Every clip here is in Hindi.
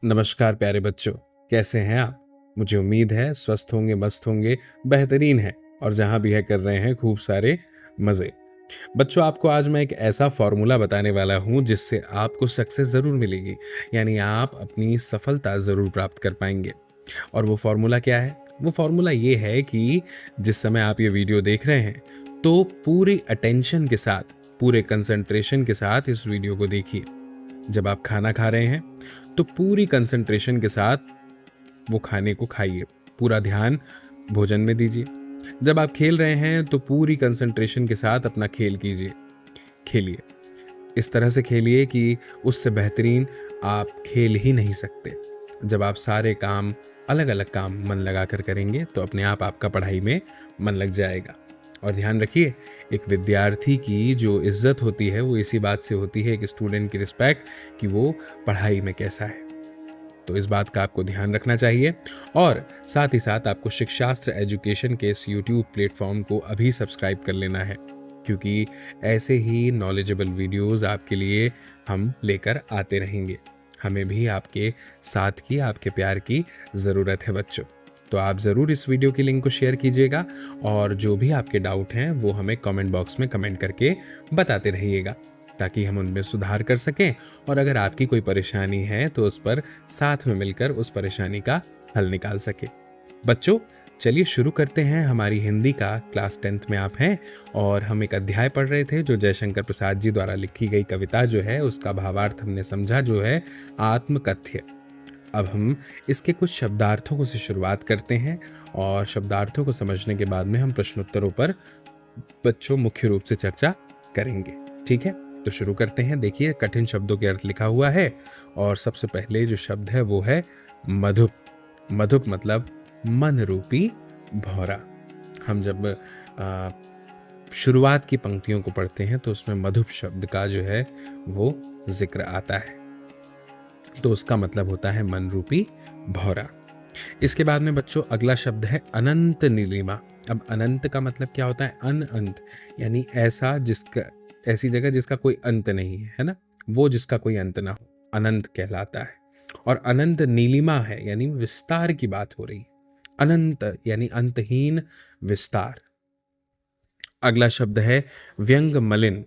नमस्कार प्यारे बच्चों, कैसे हैं आप? मुझे उम्मीद है स्वस्थ होंगे, मस्त होंगे, बेहतरीन हैं और जहां भी है कर रहे हैं खूब सारे मजे। बच्चों, आपको आज मैं एक ऐसा फॉर्मूला बताने वाला हूं जिससे आपको सक्सेस जरूर मिलेगी, यानी आप अपनी सफलता जरूर प्राप्त कर पाएंगे। और वो फॉर्मूला क्या है? वो फॉर्मूला ये है कि जिस समय आप ये वीडियो देख रहे हैं तो पूरी अटेंशन के साथ, पूरे कंसंट्रेशन के साथ इस वीडियो को देखिए। जब आप खाना खा रहे हैं तो पूरी कंसंट्रेशन के साथ वो खाने को खाइए, पूरा ध्यान भोजन में दीजिए। जब आप खेल रहे हैं तो पूरी कंसंट्रेशन के साथ अपना खेल कीजिए, खेलिए। इस तरह से खेलिए कि उससे बेहतरीन आप खेल ही नहीं सकते। जब आप सारे काम, अलग अलग काम मन लगाकर करेंगे तो अपने आप आपका पढ़ाई में मन लग जाएगा। और ध्यान रखिए, एक विद्यार्थी की जो इज्जत होती है वो इसी बात से होती है, एक स्टूडेंट की रिस्पेक्ट, कि वो पढ़ाई में कैसा है। तो इस बात का आपको ध्यान रखना चाहिए। और साथ ही साथ आपको शिक्षास्त्र एजुकेशन के इस यूट्यूब प्लेटफॉर्म को अभी सब्सक्राइब कर लेना है, क्योंकि ऐसे ही नॉलेजेबल वीडियोस आपके लिए हम लेकर आते रहेंगे। हमें भी आपके साथ की, आपके प्यार की ज़रूरत है बच्चों। तो आप ज़रूर इस वीडियो की लिंक को शेयर कीजिएगा और जो भी आपके डाउट हैं वो हमें कमेंट बॉक्स में कमेंट करके बताते रहिएगा, ताकि हम उनमें सुधार कर सकें। और अगर आपकी कोई परेशानी है तो उस पर साथ में मिलकर उस परेशानी का हल निकाल सके। बच्चों, चलिए शुरू करते हैं। हमारी हिंदी का क्लास 10th में आप हैं और हम एक अध्याय पढ़ रहे थे जो जयशंकर प्रसाद जी द्वारा लिखी गई कविता जो है उसका भावार्थ हमने समझा, जो है आत्मकथ्य। अब हम इसके कुछ शब्दार्थों से शुरुआत करते हैं और शब्दार्थों को समझने के बाद में हम प्रश्नोत्तरों पर बच्चों मुख्य रूप से चर्चा करेंगे। ठीक है, तो शुरू करते हैं। देखिए, कठिन शब्दों के अर्थ लिखा हुआ है और सबसे पहले जो शब्द है वो है मधुप। मधुप मतलब मन रूपी भौरा। हम जब शुरुआत की पंक्तियों को पढ़ते हैं तो उसमें मधुप शब्द का जो है वो जिक्र आता है, तो उसका मतलब होता है मन रूपी भौरा। इसके बाद में बच्चों अगला शब्द है अनंत नीलिमा। अब अनंत का मतलब क्या होता है? अनंत यानी ऐसा जिसका, ऐसी जगह जिसका कोई अंत नहीं है ना, वो जिसका कोई अंत ना हो, अनंत कहलाता है। और अनंत नीलिमा है यानी विस्तार की बात हो रही। अनंत यानी अंतहीन विस्तार। अगला शब्द है व्यंग मलिन।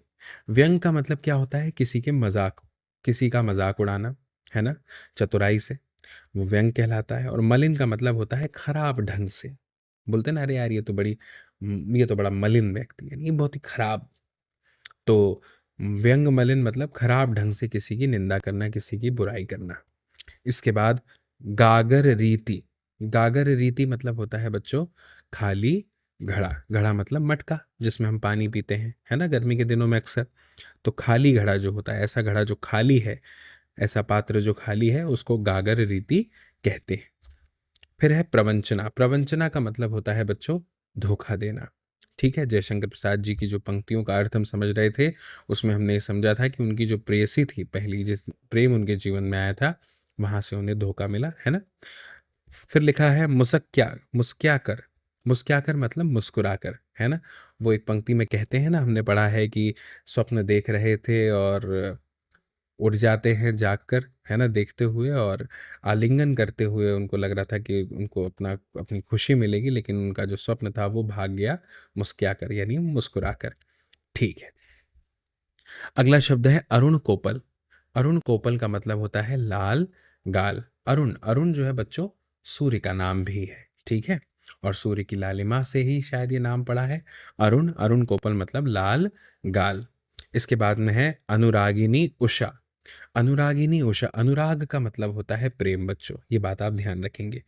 व्यंग का मतलब क्या होता है? किसी के मजाक, किसी का मजाक उड़ाना, है ना, चतुराई से, वो व्यंग कहलाता है। और मलिन का मतलब होता है खराब ढंग से। बोलते हैं ना, अरे यार ये तो बड़ा मलिन व्यक्ति है, ये बहुत ही खराब। तो व्यंग मलिन मतलब खराब ढंग से किसी की निंदा करना, किसी की बुराई करना। इसके बाद गागर रीति। गागर रीति मतलब होता है बच्चों खाली घड़ा। घड़ा मतलब मटका जिसमें हम पानी पीते हैं, है ना, गर्मी के दिनों में अक्सर। तो खाली घड़ा जो होता है, ऐसा घड़ा जो खाली है, ऐसा पात्र जो खाली है, उसको गागर रीति कहते हैं। फिर है प्रवंचना। प्रवंचना का मतलब होता है बच्चों धोखा देना। ठीक है, जयशंकर प्रसाद जी की जो पंक्तियों का अर्थ हम समझ रहे थे उसमें हमने ये समझा था कि उनकी जो प्रेयसी थी, पहली जिस प्रेम उनके जीवन में आया था, वहां से उन्हें धोखा मिला, है ना। फिर लिखा है मुसक्या, मुस्क्या कर। मुस्क्या कर मतलब मुस्कुरा कर, है ना। वो एक पंक्ति में कहते हैं ना, हमने पढ़ा है कि स्वप्न देख रहे थे और उठ जाते हैं जागकर, है ना, देखते हुए, और आलिंगन करते हुए उनको लग रहा था कि उनको अपनी खुशी मिलेगी, लेकिन उनका जो स्वप्न था वो भाग गया मुस्कुराकर, यानी मुस्कुराकर। ठीक है, अगला शब्द है अरुण कोपल। अरुण कोपल का मतलब होता है लाल गाल। अरुण, अरुण जो है बच्चों सूर्य का नाम भी है। ठीक है, और सूर्य की लालिमा से ही शायद ये नाम पड़ा है अरुण। अरुण कोपल मतलब लाल गाल। इसके बाद में है अनुरागिनी उषा। अनुरागिनी उषा, अनुराग का मतलब होता है प्रेम बच्चों, ये बात आप ध्यान रखेंगे।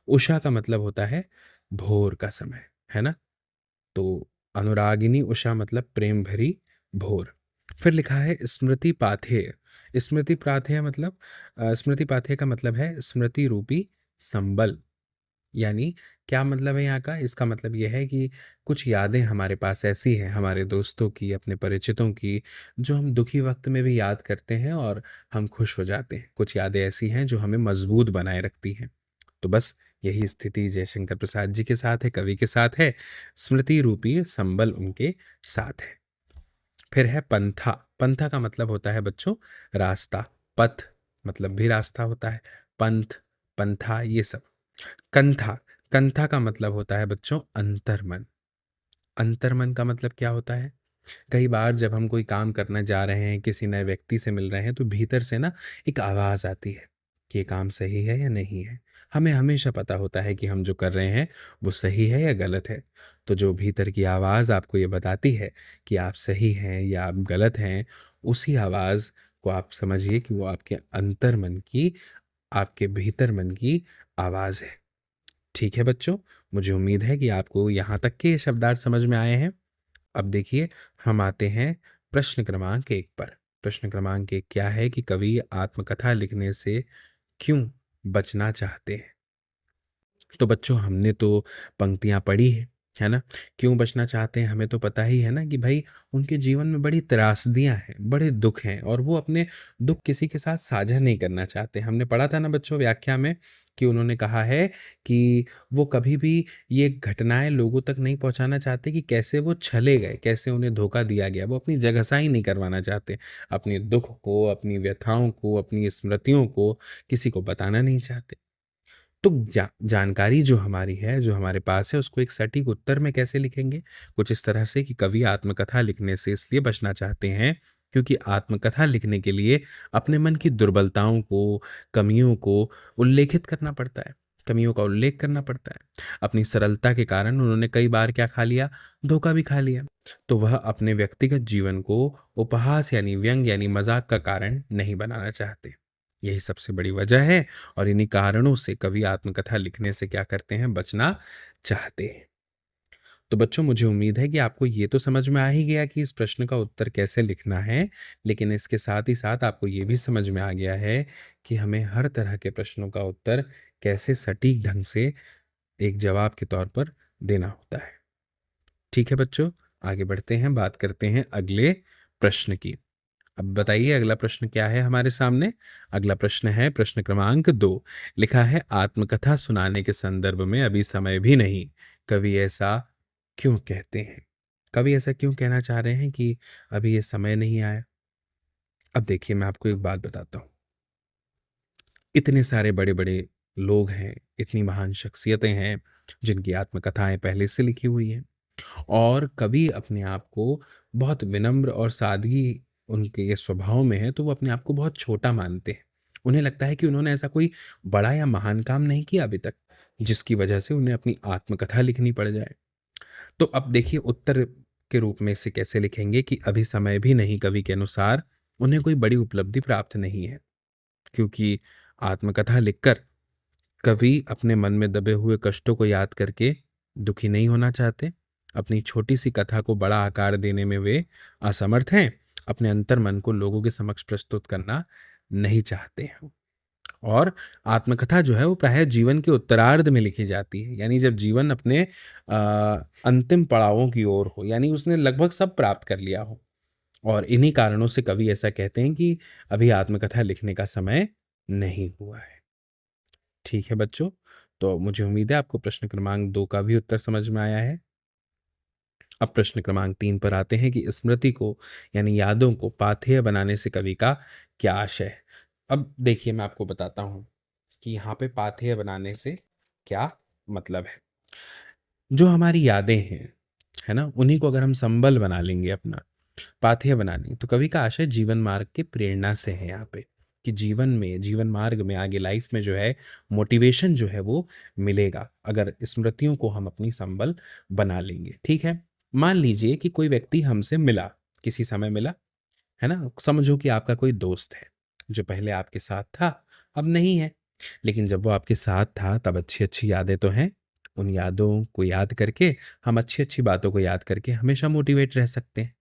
उषा का मतलब होता है भोर का समय, है ना। तो अनुरागिनी उषा मतलब प्रेम भरी भोर। फिर लिखा है स्मृति पाथेय। स्मृति पाथेय मतलब स्मृति पाथेय का मतलब है स्मृति रूपी संबल। यानी क्या मतलब है यहाँ का? इसका मतलब यह है कि कुछ यादें हमारे पास ऐसी हैं, हमारे दोस्तों की, अपने परिचितों की, जो हम दुखी वक्त में भी याद करते हैं और हम खुश हो जाते हैं। कुछ यादें ऐसी हैं जो हमें मजबूत बनाए रखती हैं। तो बस यही स्थिति जयशंकर प्रसाद जी के साथ है, कवि के साथ है। स्मृति रूपी संबल उनके साथ है। फिर है पंथा। पंथा का मतलब होता है बच्चों रास्ता। पथ मतलब भी रास्ता होता है। पंथ, पंथा, ये सब। कंथा, कंथा का मतलब होता है बच्चों अंतर्मन। अंतर्मन का मतलब क्या होता है? कई बार जब हम कोई काम करने जा रहे हैं, किसी नए व्यक्ति से मिल रहे हैं, तो भीतर से ना एक आवाज़ आती है कि ये काम सही है या नहीं है। हमें हमेशा पता होता है कि हम जो कर रहे हैं वो सही है या गलत है। तो जो भीतर की आवाज़ आपको ये बताती है कि आप सही हैं या आप गलत हैं, उसी आवाज़ को आप समझिए कि वो आपके अंतर्मन की, आपके भीतर मन की आवाज़ है। ठीक है बच्चों, मुझे उम्मीद है कि आपको यहाँ तक के ये शब्दार्थ समझ में आए हैं। अब देखिए, हम आते हैं प्रश्न क्रमांक 1 पर। प्रश्न क्रमांक 1 क्या है कि कवि आत्मकथा लिखने से क्यों बचना चाहते हैं? तो बच्चों, हमने तो पंक्तियाँ पढ़ी है ना? क्यों बचना चाहते हैं, हमें तो पता ही है ना कि भाई उनके जीवन में बड़ी त्रासदियाँ हैं, बड़े दुःख हैं और वो अपने दुःख किसी के साथ साझा नहीं करना चाहते। हमने पढ़ा था ना बच्चों व्याख्या में कि उन्होंने कहा है कि वो कभी भी ये घटनाएँ लोगों तक नहीं पहुँचाना चाहते कि कैसे वो छले गए, कैसे उन्हें धोखा दिया गया। वो अपनी जगहसाही नहीं करवाना चाहते। अपने दुःख को, अपनी व्यथाओं को, अपनी स्मृतियों को किसी को बताना नहीं चाहते। तो जानकारी जो हमारी है, जो हमारे पास है, उसको एक सटीक उत्तर में कैसे लिखेंगे? कुछ इस तरह से कि कवि आत्मकथा लिखने से इसलिए बचना चाहते हैं क्योंकि आत्मकथा लिखने के लिए अपने मन की दुर्बलताओं को, कमियों को उल्लेखित करना पड़ता है, कमियों का उल्लेख करना पड़ता है। अपनी सरलता के कारण उन्होंने कई बार क्या खा लिया? धोखा भी खा लिया। तो वह अपने व्यक्तिगत जीवन को उपहास यानी व्यंग यानी मजाक का कारण नहीं बनाना चाहते। यही सबसे बड़ी वजह है और इन्हीं कारणों से कवि आत्मकथा लिखने से क्या करते हैं? बचना चाहते हैं। तो बच्चों, मुझे उम्मीद है कि आपको ये तो समझ में आ ही गया कि इस प्रश्न का उत्तर कैसे लिखना है, लेकिन इसके साथ ही साथ आपको ये भी समझ में आ गया है कि हमें हर तरह के प्रश्नों का उत्तर कैसे सटीक ढंग से एक जवाब के तौर पर देना होता है। ठीक है बच्चों, आगे बढ़ते हैं, बात करते हैं अगले प्रश्न की। अब बताइए अगला प्रश्न क्या है हमारे सामने? अगला प्रश्न है प्रश्न क्रमांक 2। लिखा है आत्मकथा सुनाने के संदर्भ में अभी समय भी नहीं, कवि ऐसा क्यों कहते हैं? कवि ऐसा क्यों कहना चाह रहे हैं कि अभी ये समय नहीं आया? अब देखिए, मैं आपको एक बात बताता हूँ। इतने सारे बड़े-बड़े लोग हैं, इतनी महान शख्सियतें हैं, जिनकी आत्मकथाएँ पहले से लिखी हुई हैं। और कवि अपने आप को बहुत विनम्र और सादगी उनके ये स्वभाव में है, तो वो अपने आप को बहुत छोटा मानते हैं। उन्हें लगता है कि उन्होंने ऐसा कोई बड़ा या महान काम नहीं किया अभी तक, जिसकी वजह से उन्हें अपनी आत्मकथा लिखनी पड़ जाए। तो अब देखिए उत्तर के रूप में इसे कैसे लिखेंगे कि अभी समय भी नहीं, कवि के अनुसार उन्हें कोई बड़ी उपलब्धि प्राप्त नहीं है, क्योंकि आत्मकथा लिखकर कवि अपने मन में दबे हुए कष्टों को याद करके दुखी नहीं होना चाहते। अपनी छोटी सी कथा को बड़ा आकार देने में वे असमर्थ हैं। अपने अंतर मन को लोगों के समक्ष प्रस्तुत करना नहीं चाहते हैं। और आत्मकथा जो है वो प्रायः जीवन के उत्तरार्ध में लिखी जाती है, यानी जब जीवन अपने अंतिम पड़ावों की ओर हो, यानी उसने लगभग सब प्राप्त कर लिया हो। और इन्हीं कारणों से कवि ऐसा कहते हैं कि अभी आत्मकथा लिखने का समय नहीं हुआ है। ठीक है बच्चों, तो मुझे उम्मीद है आपको प्रश्न क्रमांक 2 का भी उत्तर समझ में आया है। अब प्रश्न क्रमांक 3 पर आते हैं कि स्मृति को यानी यादों को पाथेय बनाने से कवि का क्या आशय है? अब देखिए, मैं आपको बताता हूँ कि यहाँ पे पाथेय बनाने से क्या मतलब है। जो हमारी यादें हैं, है ना? उन्हीं को अगर हम संबल बना लेंगे, अपना पाथेय बना लेंगे, तो कवि का आशय जीवन मार्ग की प्रेरणा से है यहाँ पे, कि जीवन में, जीवन मार्ग में, आगे लाइफ में जो है मोटिवेशन जो है वो मिलेगा अगर स्मृतियों को हम अपनी संबल बना लेंगे। ठीक है, मान लीजिए कि कोई व्यक्ति हमसे मिला, किसी समय मिला, है ना? समझो कि आपका कोई दोस्त है जो पहले आपके साथ था, अब नहीं है, लेकिन जब वो आपके साथ था तब अच्छी अच्छी यादें तो हैं। उन यादों को याद करके, हम अच्छी अच्छी बातों को याद करके हमेशा मोटिवेट रह सकते हैं।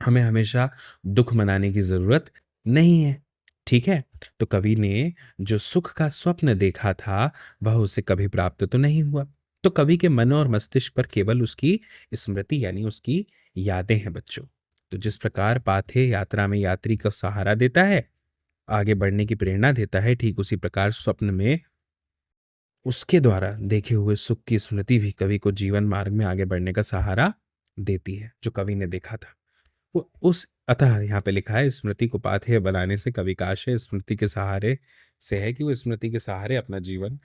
हमें हमेशा दुख मनाने की ज़रूरत नहीं है, ठीक है? तो कवि ने जो सुख का स्वप्न देखा था, वह उसे कभी प्राप्त तो नहीं हुआ। तो कवि के मन और मस्तिष्क पर केवल उसकी स्मृति यानी उसकी यादें हैं बच्चों। तो जिस प्रकार पाथेय यात्रा में यात्री को सहारा देता है, आगे बढ़ने की प्रेरणा देता है, ठीक उसी प्रकार स्वप्न में उसके द्वारा देखे हुए सुख की स्मृति भी कवि को जीवन मार्ग में आगे बढ़ने का सहारा देती है, जो कवि ने देखा था। वो उस अतः यहाँ पे लिखा है स्मृति को पाथेय बनाने से कवि का आशय स्मृति के सहारे से है कि वो स्मृति के सहारे अपना जीवन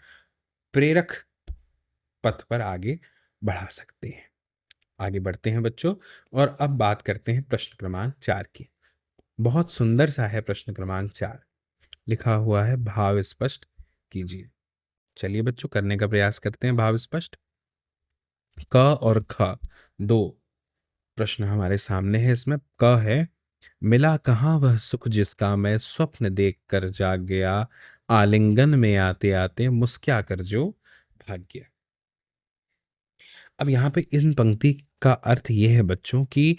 प्रेरक पथ पर आगे बढ़ा सकते हैं। आगे बढ़ते हैं बच्चों, और अब बात करते हैं प्रश्न क्रमांक 4 की। बहुत सुंदर सा है प्रश्न क्रमांक 4। लिखा हुआ है भाव स्पष्ट कीजिए। चलिए बच्चों, करने का प्रयास करते हैं भाव स्पष्ट। क और ख, दो प्रश्न हमारे सामने है। इसमें क है, मिला कहाँ वह सुख जिसका मैं स्वप्न देख कर जाग गया, आलिंगन में आते आते मुस्क्या कर जो भाग गया। अब यहाँ पे इन पंक्ति का अर्थ ये है बच्चों कि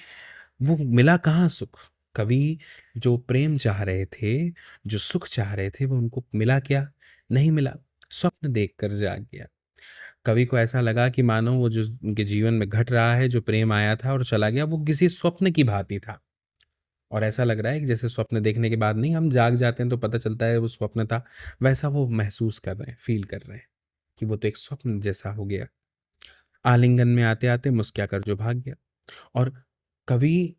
वो मिला कहाँ सुख। कवि जो प्रेम चाह रहे थे, जो सुख चाह रहे थे, वो उनको मिला क्या? नहीं मिला। स्वप्न देखकर जाग गया। कवि को ऐसा लगा कि मानो वो जो उनके जीवन में घट रहा है, जो प्रेम आया था और चला गया, वो किसी स्वप्न की भांति था। और ऐसा लग रहा है कि जैसे स्वप्न देखने के बाद नहीं हम जाग जाते हैं तो पता चलता है वो स्वप्न था, वैसा वो महसूस कर रहे हैं, फील कर रहे हैं कि वो तो एक स्वप्न जैसा हो गया। आलिंगन में आते आते मुस्किया कर जो भाग गया। और कवि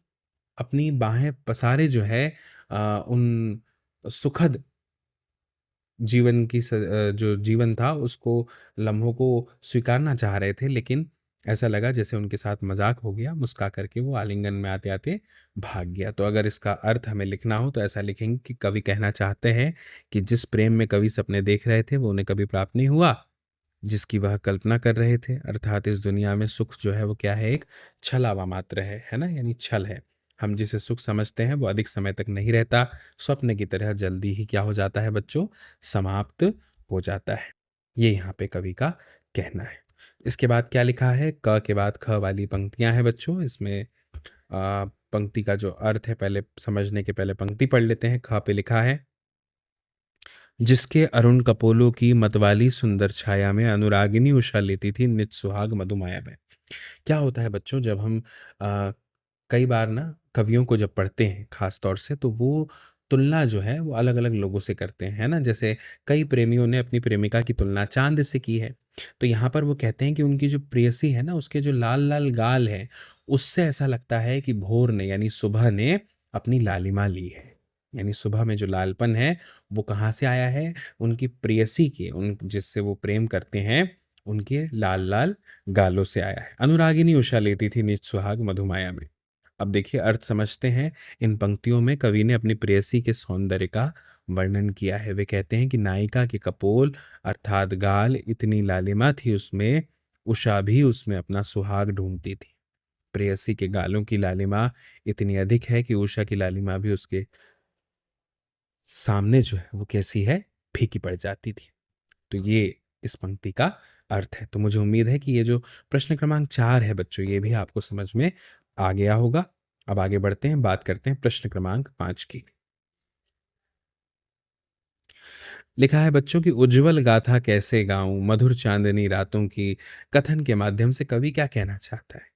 अपनी बाहें पसारे जो है उन सुखद जीवन की जो जीवन था उसको, लम्हों को स्वीकारना चाह रहे थे, लेकिन ऐसा लगा जैसे उनके साथ मजाक हो गया। मुस्का करके वो आलिंगन में आते आते भाग गया। तो अगर इसका अर्थ हमें लिखना हो तो ऐसा लिखेंगे कि कवि कहना चाहते हैं कि जिस प्रेम में कवि सपने देख रहे थे वो उन्हें कभी प्राप्त नहीं हुआ, जिसकी वह कल्पना कर रहे थे। अर्थात इस दुनिया में सुख जो है वो क्या है? एक छलावा मात्र है ना, यानी छल है। हम जिसे सुख समझते हैं वो अधिक समय तक नहीं रहता, स्वप्न की तरह जल्दी ही क्या हो जाता है बच्चों? समाप्त हो जाता है। ये यहाँ पे कवि का कहना है। इसके बाद क्या लिखा है? क के बाद ख वाली पंक्तियां हैं बच्चों। इसमें पंक्ति का जो अर्थ है, पहले समझने के पहले पंक्ति पढ़ लेते हैं। ख पे लिखा है, जिसके अरुण कपोलों की मतवाली सुंदर छाया में अनुरागिनी उषा लेती थी निज सुहाग मधुमाया में। क्या होता है बच्चों, जब हम कई बार ना कवियों को जब पढ़ते हैं खास तौर से, तो वो तुलना जो है वो अलग अलग लोगों से करते हैं, है ना। जैसे कई प्रेमियों ने अपनी प्रेमिका की तुलना चांद से की है। तो यहाँ पर वो कहते हैं कि उनकी जो प्रेयसी है ना, उसके जो लाल लाल गाल है, उससे ऐसा लगता है कि भोर ने यानी सुबह ने अपनी लालिमा ली है। यानी सुबह में जो लालपन है वो कहाँ से आया है? उनकी प्रेयसी के, उन जिससे वो प्रेम करते हैं, उनके लाल लाल गालों से आया है। अनुरागिनी उषा लेती थी निज सुहाग मधुमाया में। अब देखिए अर्थ समझते हैं। इन पंक्तियों में कवि ने अपनी प्रेयसी के सौंदर्य का वर्णन किया है। वे कहते हैं कि नायिका के कपोल अर्थात गाल इतनी लालिमा थी उसमें, उषा भी उसमें अपना सुहाग ढूंढती थी। प्रेयसी के गालों की लालिमा इतनी अधिक है कि उषा की लालिमा भी उसके सामने जो है वो कैसी है? फीकी पड़ जाती थी। तो ये इस पंक्ति का अर्थ है। तो मुझे उम्मीद है कि ये जो प्रश्न क्रमांक 4 है बच्चों, ये भी आपको समझ में आ गया होगा। अब आगे बढ़ते हैं, बात करते हैं प्रश्न क्रमांक 5 की। लिखा है बच्चों की उज्जवल गाथा कैसे गाऊं, मधुर चांदनी रातों की, कथन के माध्यम से कवि क्या कहना चाहता है?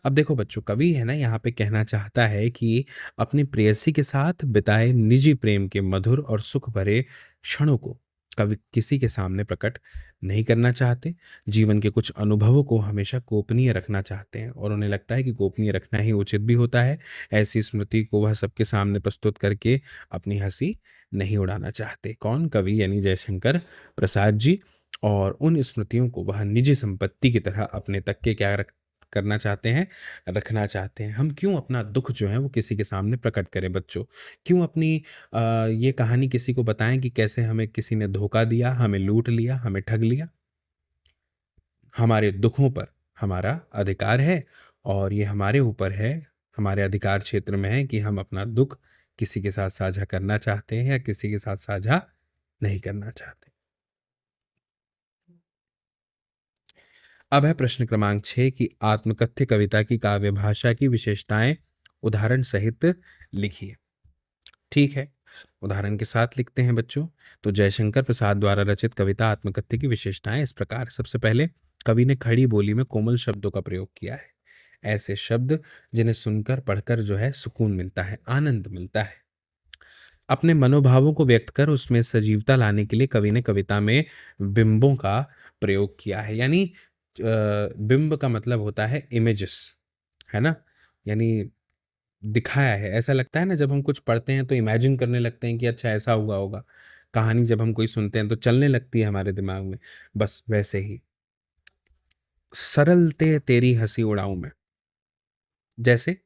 अब देखो बच्चों, कवि है ना यहाँ पे कहना चाहता है कि अपनी प्रेयसी के साथ बिताए निजी प्रेम के मधुर और सुख भरे क्षणों को कवि किसी के सामने प्रकट नहीं करना चाहते। जीवन के कुछ अनुभवों को हमेशा गोपनीय रखना चाहते हैं और उन्हें लगता है कि गोपनीय रखना ही उचित भी होता है। ऐसी स्मृति को वह सबके सामने प्रस्तुत करके अपनी हंसी नहीं उड़ाना चाहते। कौन? कवि यानी जयशंकर प्रसाद जी। और उन स्मृतियों को वह निजी संपत्ति की तरह अपने तक के क्या करना चाहते हैं? रखना चाहते हैं। हम क्यों अपना दुख जो है वो किसी के सामने प्रकट करें बच्चों? क्यों अपनी ये कहानी किसी को बताएं कि कैसे हमें किसी ने धोखा दिया, हमें लूट लिया, हमें ठग लिया? हमारे दुखों पर हमारा अधिकार है और ये हमारे ऊपर है, हमारे अधिकार क्षेत्र में है कि हम अपना दुख किसी के साथ साझा करना चाहते हैं या किसी के साथ साझा नहीं करना चाहते। अब है प्रश्न क्रमांक 6 की आत्मकथ्य कविता की काव्य भाषा की विशेषताएं उदाहरण सहित लिखिए। ठीक है, उदाहरण के साथ लिखते हैं बच्चों। तो जयशंकर प्रसाद द्वारा रचित कविता आत्मकथ्य की विशेषताएं इस प्रकार। सबसे पहले, कवि ने खड़ी बोली में कोमल शब्दों का प्रयोग किया है। ऐसे शब्द जिन्हें सुनकर पढ़कर जो है सुकून मिलता है, आनंद मिलता है। अपने मनोभावों को व्यक्त कर उसमें सजीवता लाने के लिए कवि ने कविता में बिंबों का प्रयोग किया है। यानी बिंब का मतलब होता है इमेजेस, है ना। यानी दिखाया है। ऐसा लगता है ना, जब हम कुछ पढ़ते हैं तो इमेजिन करने लगते हैं कि अच्छा ऐसा हुआ होगा। कहानी जब हम कोई सुनते हैं तो चलने लगती है हमारे दिमाग में, बस वैसे ही सरलते तेरी हंसी उड़ाऊं मैं, जैसे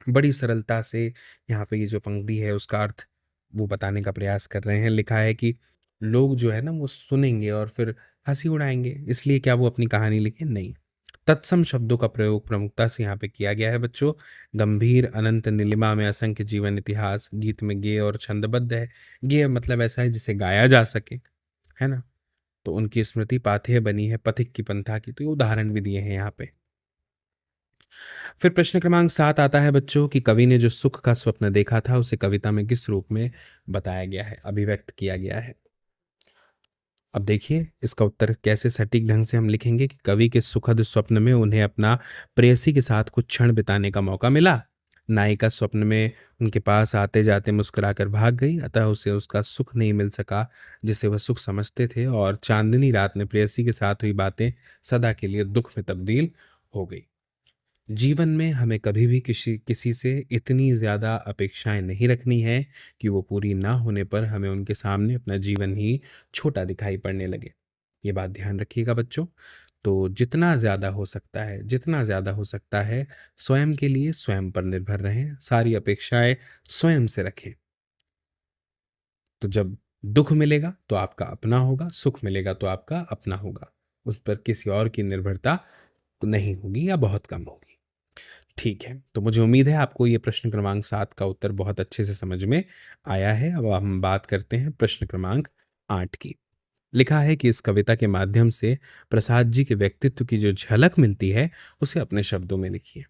बड़ी सरलता से यहाँ पे ये जो पंक्ति है उसका अर्थ वो बताने का प्रयास कर रहे हैं। लिखा है कि लोग जो है ना वो सुनेंगे और फिर हंसी उड़ाएंगे, इसलिए क्या वो अपनी कहानी लिखे? नहीं। तत्सम शब्दों का प्रयोग प्रमुखता से यहाँ पे किया गया है बच्चों। गंभीर अनंत नीलिमा में असंख्य जीवन इतिहास गीत में गेय और छंदबद्ध है। गेय मतलब ऐसा है जिसे गाया जा सके, है ना। तो उनकी स्मृति पाथेय बनी है पथिक की पंथा की, तो ये उदाहरण भी दिए हैं यहाँ पे। फिर प्रश्न क्रमांक 7 आता है बच्चों कि कवि ने जो सुख का स्वप्न देखा था उसे कविता में किस रूप में बताया गया है, अभिव्यक्त किया गया है। अब देखिए इसका उत्तर कैसे सटीक ढंग से हम लिखेंगे कि कवि के सुखद स्वप्न में उन्हें अपना प्रेयसी के साथ कुछ क्षण बिताने का मौका मिला। नायिका स्वप्न में उनके पास आते जाते मुस्कुराकर भाग गई, अतः उसे उसका सुख नहीं मिल सका जिसे वह सुख समझते थे, और चांदनी रात में प्रेयसी के साथ हुई बातें सदा के लिए दुख में तब्दील हो गई। जीवन में हमें कभी भी किसी किसी से इतनी ज़्यादा अपेक्षाएं नहीं रखनी है कि वो पूरी ना होने पर हमें उनके सामने अपना जीवन ही छोटा दिखाई पड़ने लगे। ये बात ध्यान रखिएगा बच्चों। तो जितना ज़्यादा हो सकता है, जितना ज़्यादा हो सकता है, स्वयं के लिए स्वयं पर निर्भर रहें, सारी अपेक्षाएं स्वयं से रखें। तो जब दुख मिलेगा तो आपका अपना होगा, सुख मिलेगा तो आपका अपना होगा, उस पर किसी और की निर्भरता नहीं होगी या बहुत कम होगी। ठीक है, तो मुझे उम्मीद है आपको ये प्रश्न क्रमांक 7 का उत्तर बहुत अच्छे से समझ में आया है। अब हम बात करते हैं प्रश्न क्रमांक 8 की। लिखा है कि इस कविता के माध्यम से प्रसाद जी के व्यक्तित्व की जो झलक मिलती है उसे अपने शब्दों में लिखिए।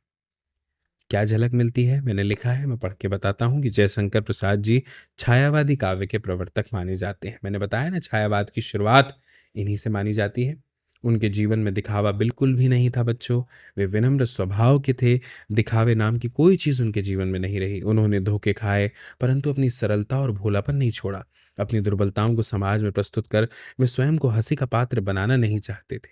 क्या झलक मिलती है? मैंने लिखा है, मैं पढ़ के बताता हूँ कि जयशंकर प्रसाद जी छायावादी काव्य के प्रवर्तक माने जाते हैं। मैंने बताया ना, छायावाद की शुरुआत इन्हीं से मानी जाती है। उनके जीवन में दिखावा बिल्कुल भी नहीं था बच्चों। वे विनम्र स्वभाव के थे। दिखावे नाम की कोई चीज़ उनके जीवन में नहीं रही। उन्होंने धोखे खाए, परंतु अपनी सरलता और भोलापन नहीं छोड़ा। अपनी दुर्बलताओं को समाज में प्रस्तुत कर वे स्वयं को हंसी का पात्र बनाना नहीं चाहते थे।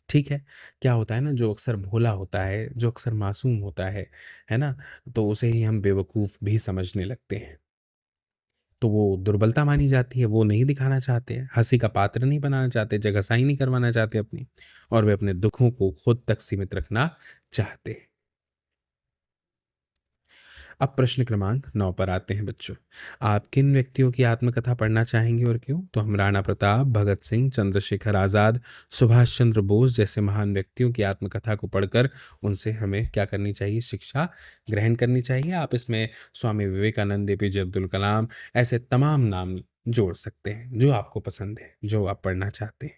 ठीक है? क्या होता है ना, जो अक्सर भोला होता है, जो अक्सर मासूम होता है ना? तो उसे ही हम बेवकूफ़ भी समझने लगते हैं। तो वो दुर्बलता मानी जाती है, वो नहीं दिखाना चाहते हैं, हँसी का पात्र नहीं बनाना चाहते, जगहसाई नहीं करवाना चाहते अपनी, और वे अपने दुखों को खुद तक सीमित रखना चाहते हैं। अब प्रश्न क्रमांक 9 पर आते हैं बच्चों। आप किन व्यक्तियों की आत्मकथा पढ़ना चाहेंगे और क्यों? तो हम राणा प्रताप, भगत सिंह, चंद्रशेखर आज़ाद, सुभाष चंद्र बोस जैसे महान व्यक्तियों की आत्मकथा को पढ़कर उनसे हमें क्या करनी चाहिए? शिक्षा ग्रहण करनी चाहिए। आप इसमें स्वामी विवेकानंद, एपीजे अब्दुल कलाम, ऐसे तमाम नाम जोड़ सकते हैं जो आपको पसंद है, जो आप पढ़ना चाहते हैं।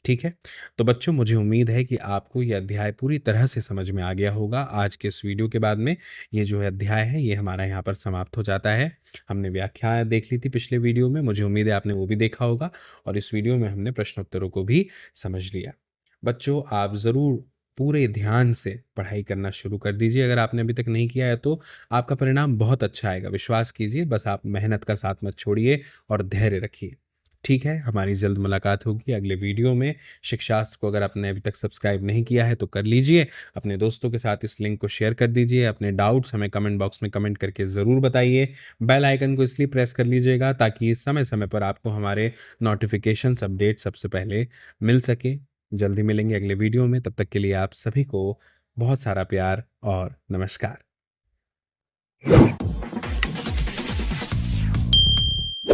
ठीक है? तो बच्चों मुझे उम्मीद है कि आपको ये अध्याय पूरी तरह से समझ में आ गया होगा। आज के इस वीडियो के बाद में ये जो है अध्याय है ये हमारा यहाँ पर समाप्त हो जाता है। हमने व्याख्या देख ली थी पिछले वीडियो में, मुझे उम्मीद है आपने वो भी देखा होगा, और इस वीडियो में हमने प्रश्नोत्तरों को भी समझ लिया। बच्चों आप ज़रूर पूरे ध्यान से पढ़ाई करना शुरू कर दीजिए। अगर आपने अभी तक नहीं किया है तो आपका परिणाम बहुत अच्छा आएगा, विश्वास कीजिए। बस आप मेहनत का साथ मत छोड़िए और धैर्य रखिए। ठीक है, हमारी जल्द मुलाकात होगी अगले वीडियो में। शिक्षास्त्र को अगर आपने अभी तक सब्सक्राइब नहीं किया है तो कर लीजिए। अपने दोस्तों के साथ इस लिंक को शेयर कर दीजिए। अपने डाउट्स हमें कमेंट बॉक्स में कमेंट करके ज़रूर बताइए। बेल आइकन को इसलिए प्रेस कर लीजिएगा ताकि समय समय पर आपको हमारे नोटिफिकेशंस अपडेट सबसे पहले मिल सके। जल्दी मिलेंगे अगले वीडियो में, तब तक के लिए आप सभी को बहुत सारा प्यार और नमस्कार।